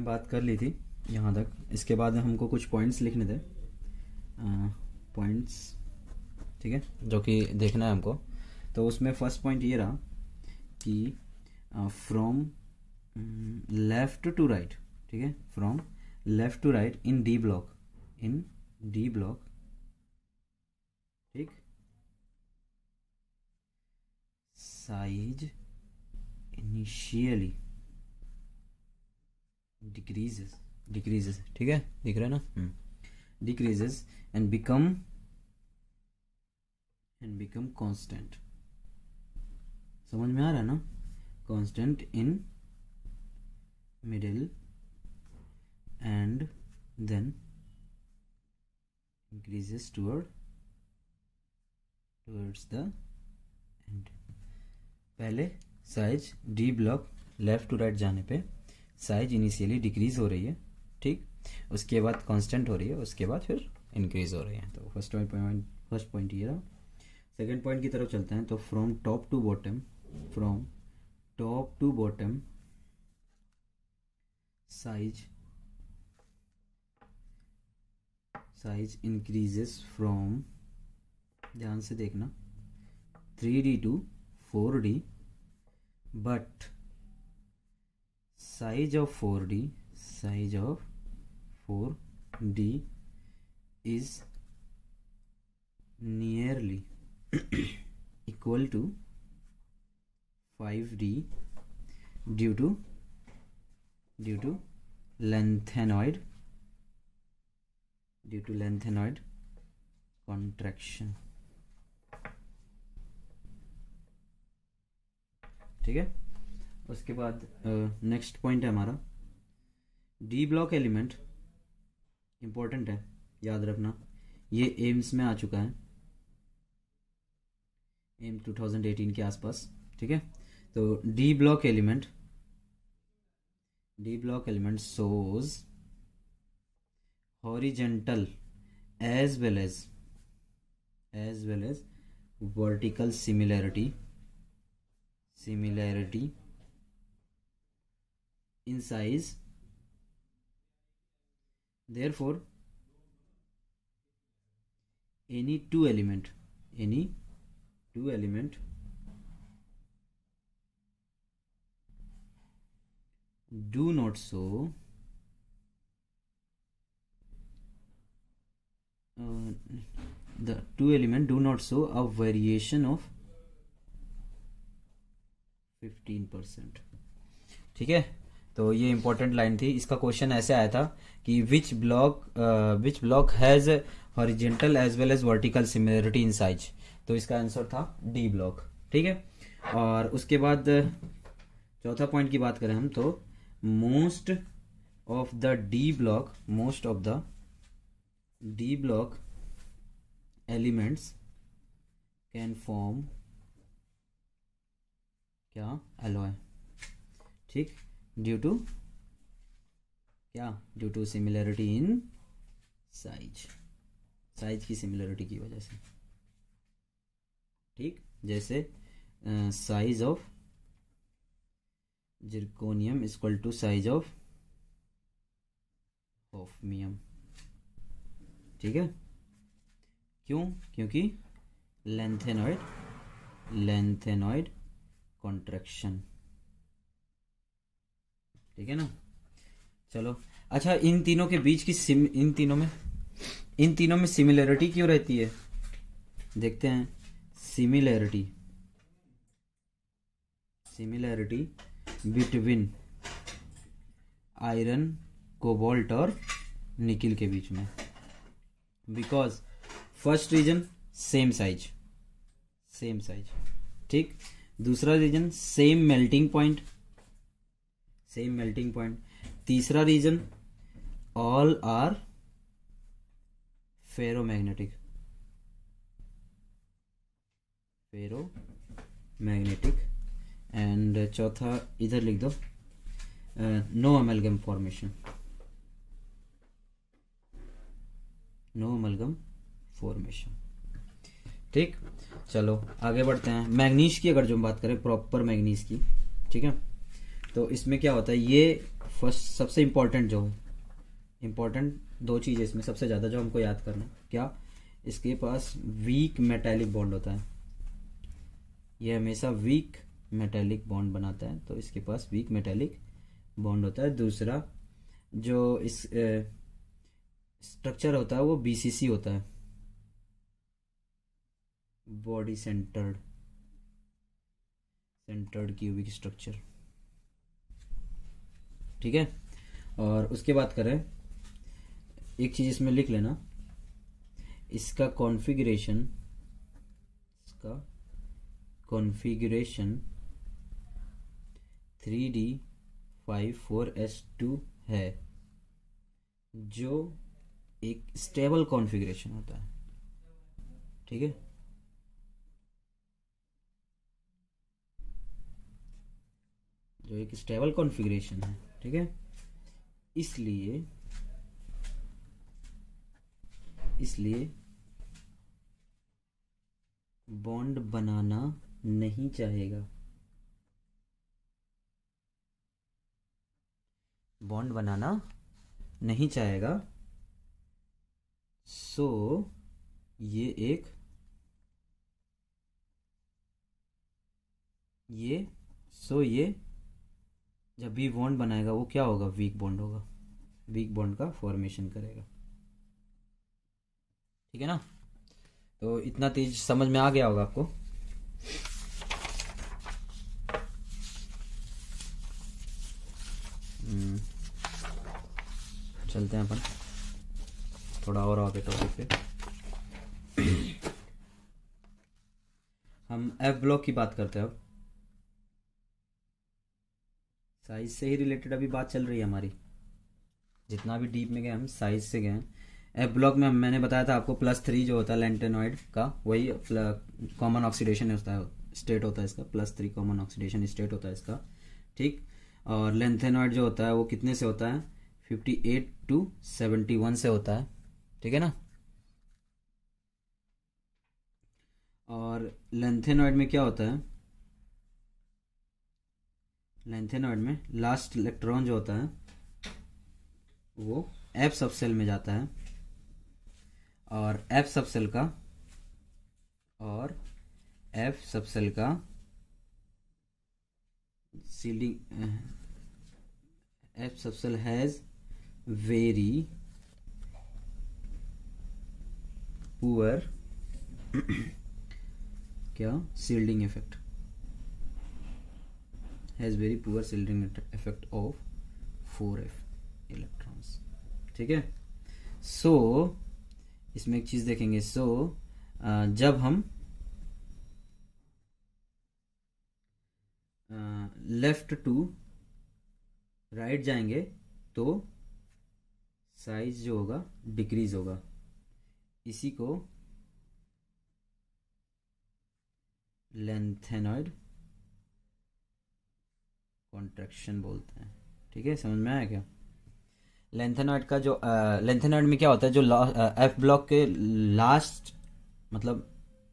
बात कर ली थी यहाँ तक। इसके बाद हमको कुछ पॉइंट्स लिखने थे, पॉइंट्स, ठीक है, जो कि देखना है हमको। तो उसमें फर्स्ट पॉइंट ये रहा कि फ्रॉम लेफ्ट टू राइट, ठीक है, from left to right in D block, ठीक, साइज इनिशियली डिक्रीजेस, ठीक है, दिख रहा है ना, डिक्रीजेस एंड बिकम कांस्टेंट। समझ में आ रहा है ना? Constant in middle and then increases towards the end। पहले size D block left to right जाने पे साइज इनिशियली डिक्रीज हो रही है, ठीक, उसके बाद कांस्टेंट हो रही है, उसके बाद फिर इंक्रीज हो रही है। तो फर्स्ट पॉइंट ये रहा। सेकंड पॉइंट की तरफ चलते हैं। तो from top to bottom size increases from, ध्यान से देखना, 3D to 4D, but size of 4D is nearly equal to 5D due to lengthenoid contraction, ठीक है। उसके बाद नेक्स्ट पॉइंट है हमारा डी ब्लॉक एलिमेंट, इंपॉर्टेंट है, याद रखना, ये एम्स में आ चुका है, एम 2018 के आसपास, ठीक है। तो D block element shows horizontal as well as vertical similarity in size, therefore any two element do not show the two element do not show a variation of 15%, ठीक है। तो ये इंपॉर्टेंट लाइन थी। इसका क्वेश्चन ऐसे आया था कि which block has horizontal as well as vertical similarity in size. तो इसका आंसर था डी ब्लॉक, ठीक है। और उसके बाद चौथा पॉइंट की बात करें हम, तो most of the D block elements can form क्या, एलॉय, ठीक, due to similarity in size की सिमिलरिटी की वजह से, ठीक। जैसे size of zirconium equal to size of hafnium, ठीक है। क्यों? क्योंकि लेंथेनॉइड कॉन्ट्रैक्शन, ठीक है ना। चलो, अच्छा, इन तीनों के बीच की इन तीनों में सिमिलरिटी क्यों रहती है, देखते हैं। सिमिलरिटी बिटवीन आयरन, कोबाल्ट और निकिल के बीच में, because first reason same size, ठीक। दूसरा रीजन सेम मेल्टिंग पॉइंट, तीसरा reason all are ferromagnetic, and चौथा इधर लिख दो, नो अमेलगम फॉर्मेशन, ठीक। चलो आगे बढ़ते हैं। मैग्नीज की अगर जो हम बात करें, प्रॉपर मैग्नीज की, ठीक है, तो इसमें क्या होता है, ये फर्स्ट सबसे इम्पोर्टेंट जो इम्पोर्टेंट दो चीज़ है इसमें सबसे ज़्यादा जो हमको याद करना, क्या, इसके पास वीक मेटेलिक बॉन्ड होता है, ये हमेशा वीक मेटेलिक बॉन्ड बनाता है, तो इसके पास वीक मेटेलिक बॉन्ड होता है। दूसरा जो इस स्ट्रक्चर होता है वो बीसीसी होता है, बॉडी सेंटर्ड क्यूबिक स्ट्रक्चर, ठीक है। और उसके बाद करें, एक चीज इसमें लिख लेना, इसका कॉन्फ़िगरेशन 3D54S2 है, जो एक स्टेबल कॉन्फ़िगरेशन होता है, ठीक है। जो एक स्टेबल कॉन्फ़िगरेशन है, ठीक है। इसलिए बॉन्ड बनाना नहीं चाहेगा, बॉन्ड बनाना नहीं चाहेगा, सो ये जब भी बॉन्ड बनाएगा वो क्या होगा, वीक बॉन्ड होगा, वीक बॉन्ड का फॉर्मेशन करेगा, ठीक है ना। तो इतना तेज समझ में आ गया होगा आपको। चलते हैं अपन थोड़ा और आगे टॉपिक पे। हम एफ ब्लॉक की बात करते हैं अब। साइज से ही रिलेटेड अभी बात चल रही है हमारी, जितना भी डीप में गए हम साइज से गए हैं। एफ ब्लॉक में मैंने बताया था आपको +3 जो होता है लैंथेनॉइड का, वही कॉमन ऑक्सीडेशन होता है, स्टेट होता है इसका, +3 कॉमन ऑक्सीडेशन स्टेट होता है इसका, ठीक। और लैंथेनॉइड जो होता है वो कितने से होता है, 58 to 71 से होता है, ठीक है ना। और लैंथेनॉइड में क्या होता है, लैंथेनॉइड में लास्ट इलेक्ट्रॉन जो होता है वो एफ सबसेल में जाता है, और एफ सबसेल का shielding, F subshell has very poor क्या shielding effect, has very poor shielding effect of 4f electrons, ठीक है। सो इसमें एक चीज देखेंगे, जब हम लेफ्ट टू राइट जाएंगे तो साइज जो होगा डिक्रीज होगा, इसी को लैंथेनॉइड कॉन्ट्रैक्शन बोलते हैं, ठीक है। समझ में आया क्या। लैंथेनॉइड का जो लैंथेनॉइड में क्या होता है, जो एफ ब्लॉक के लास्ट मतलब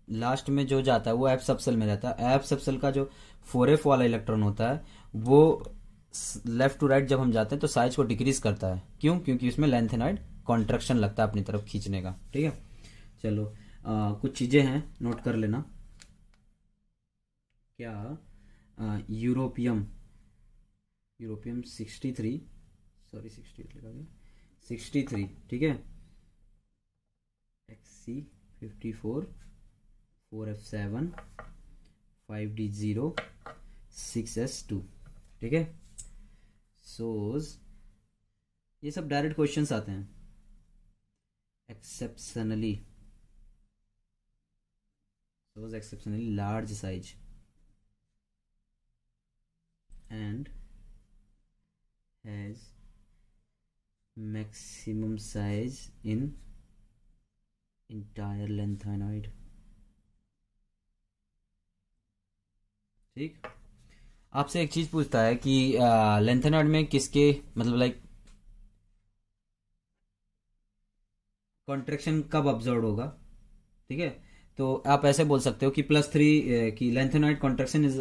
लास्ट में जो जाता है वो एफ सबसेल में रहता है। एफ सबसेल का जो 4f वाला इलेक्ट्रॉन होता है वो लेफ्ट टू राइट जब हम जाते हैं तो साइज को डिक्रीज करता है, क्यों, क्योंकि उसमें लैंथेनॉइड कॉन्ट्रैक्शन लगता है अपनी तरफ खींचने का, ठीक है। चलो कुछ चीजें हैं नोट कर लेना, क्या यूरोपियम 63 63, ठीक है, Xc54 4f7 5d0 6s2, ठीक है। सोज ये सब डायरेक्ट क्वेश्चंस आते हैं। Exceptionally large size and has maximum size in entire lanthanide, ठीक। आपसे एक चीज पूछता है कि लैंथेनॉइड में किसके मतलब लाइक कॉन्ट्रैक्शन कब ऑब्जर्व होगा, ठीक है। तो आप ऐसे बोल सकते हो कि +3 की लैंथेनॉइड कॉन्ट्रैक्शन इज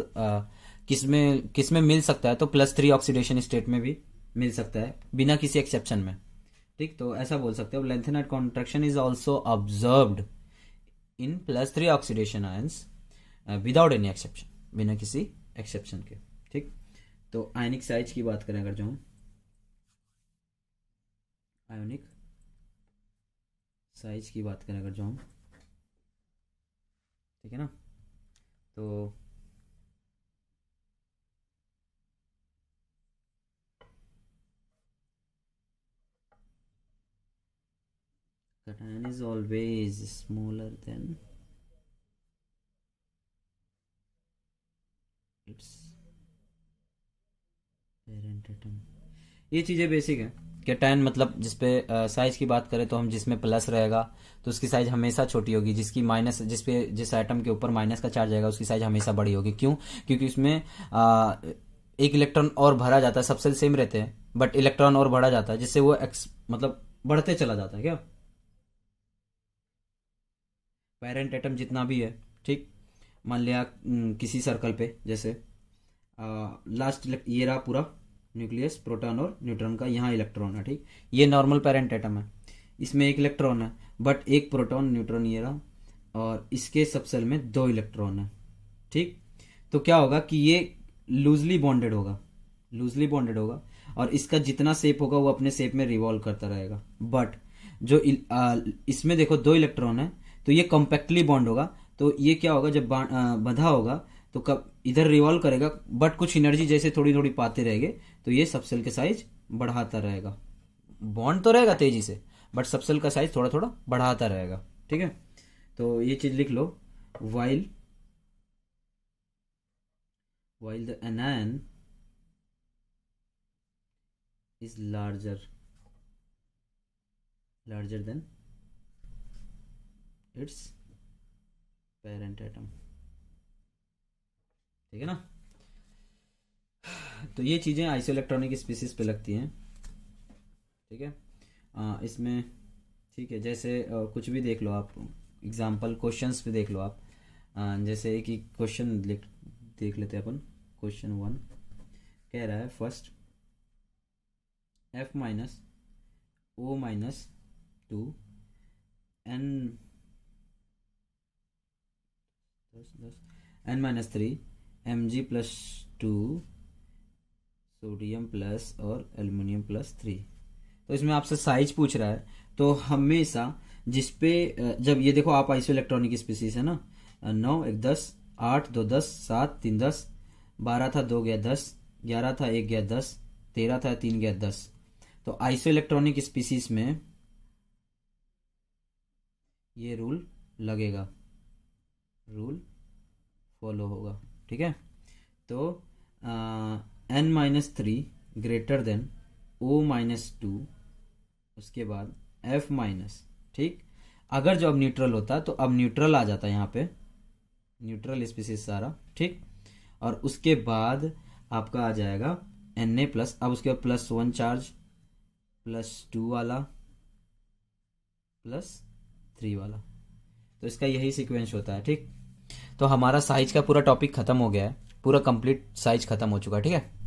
किसमें मिल सकता है, तो +3 ऑक्सीडेशन स्टेट में भी मिल सकता है बिना किसी एक्सेप्शन में। ठीक, तो ऐसा बोल सकते हो lanthanide contraction is also observed in +3 oxidation ions without any exception, बिना किसी एक्सेप्शन के। ठीक, तो आयनिक साइज की बात करें अगर जो हम आयोनिक साइज की बात करें अगर जो हम, ठीक है ना, तो cation is always smaller than its parent atom। ये चीजें बेसिक है कि टैन मतलब जिसपे साइज की बात करें तो हम जिसमें प्लस रहेगा तो उसकी साइज हमेशा छोटी होगी, जिसकी माइनस, जिस एटम के ऊपर माइनस का चार्ज आएगा उसकी साइज हमेशा बड़ी होगी। क्यों? क्योंकि उसमें एक इलेक्ट्रॉन और भरा जाता है, सब सेल सेम रहते हैं बट इलेक्ट्रॉन और बढ़ा जाता है, जिससे वो मतलब बढ़ते चला जाता है। क्या पेरेंट एटम जितना भी है, ठीक, मान लिया किसी सर्कल पे जैसे लास्ट ये रहा पूरा न्यूक्लियस प्रोटॉन और न्यूट्रॉन का, यहाँ इलेक्ट्रॉन है। ठीक, ये नॉर्मल पेरेंट एटम है, इसमें एक इलेक्ट्रॉन है बट एक प्रोटॉन न्यूट्रॉन ये रहा, और इसके सबसेल में 2 इलेक्ट्रॉन है। ठीक, तो क्या होगा कि ये लूजली बॉन्डेड होगा और इसका जितना शेप होगा वो अपने शेप में रिवॉल्व करता रहेगा। बट जो इसमें देखो 2 इलेक्ट्रॉन है तो ये कॉम्पैक्टली बॉन्ड होगा, तो ये क्या होगा जब बंधा होगा तो कब इधर रिवॉल्व करेगा बट कुछ एनर्जी जैसे थोड़ी थोड़ी पाते रहेंगे तो ये सबसेल के साइज बढ़ाता रहेगा। बॉन्ड तो रहेगा तेजी से बट सबसेल का साइज थोड़ा थोड़ा बढ़ाता रहेगा। ठीक है, तो ये चीज लिख लो, while the anion is larger than its parent atom। ठीक है ना, तो ये चीजें आइसोइलेक्ट्रॉनिक स्पीसीज पे लगती हैं। ठीक है, इसमें ठीक है, जैसे कुछ भी देख लो आप, एग्जाम्पल क्वेश्चंस पे देख लो आप, जैसे एक ही क्वेश्चन देख लेते हैं अपन। क्वेश्चन 1 कह रहा है first F minus O minus 2 N minus 3 Mg plus 2 sodium plus और एल्युमिनियम प्लस 3। तो इसमें आपसे साइज पूछ रहा है, तो हमेशा जिसपे जब ये देखो आप आइसोइलेक्ट्रॉनिक स्पीसीज है ना, 9 1 10 8 2 10 7 3 10 12 था 2 गया 10 11 था 1 गया 10 13 था 3 गया 10। तो आइसोइलेक्ट्रॉनिक स्पीसीज में ये रूल लगेगा, रूल फॉलो होगा। ठीक है, तो N minus 3 greater than O minus 2, उसके बाद F माइनस। ठीक, अगर जो अब न्यूट्रल होता तो अब न्यूट्रल आ जाता यहाँ पे, न्यूट्रल स्पीसीज सारा। ठीक, और उसके बाद आपका आ जाएगा Na प्लस, अब उसके बाद +1 चार्ज +2 वाला +3 वाला, तो इसका यही सीक्वेंस होता है। ठीक, तो हमारा साइज का पूरा टॉपिक खत्म हो गया है, पूरा कंप्लीट साइज खत्म हो चुका है। ठीक है।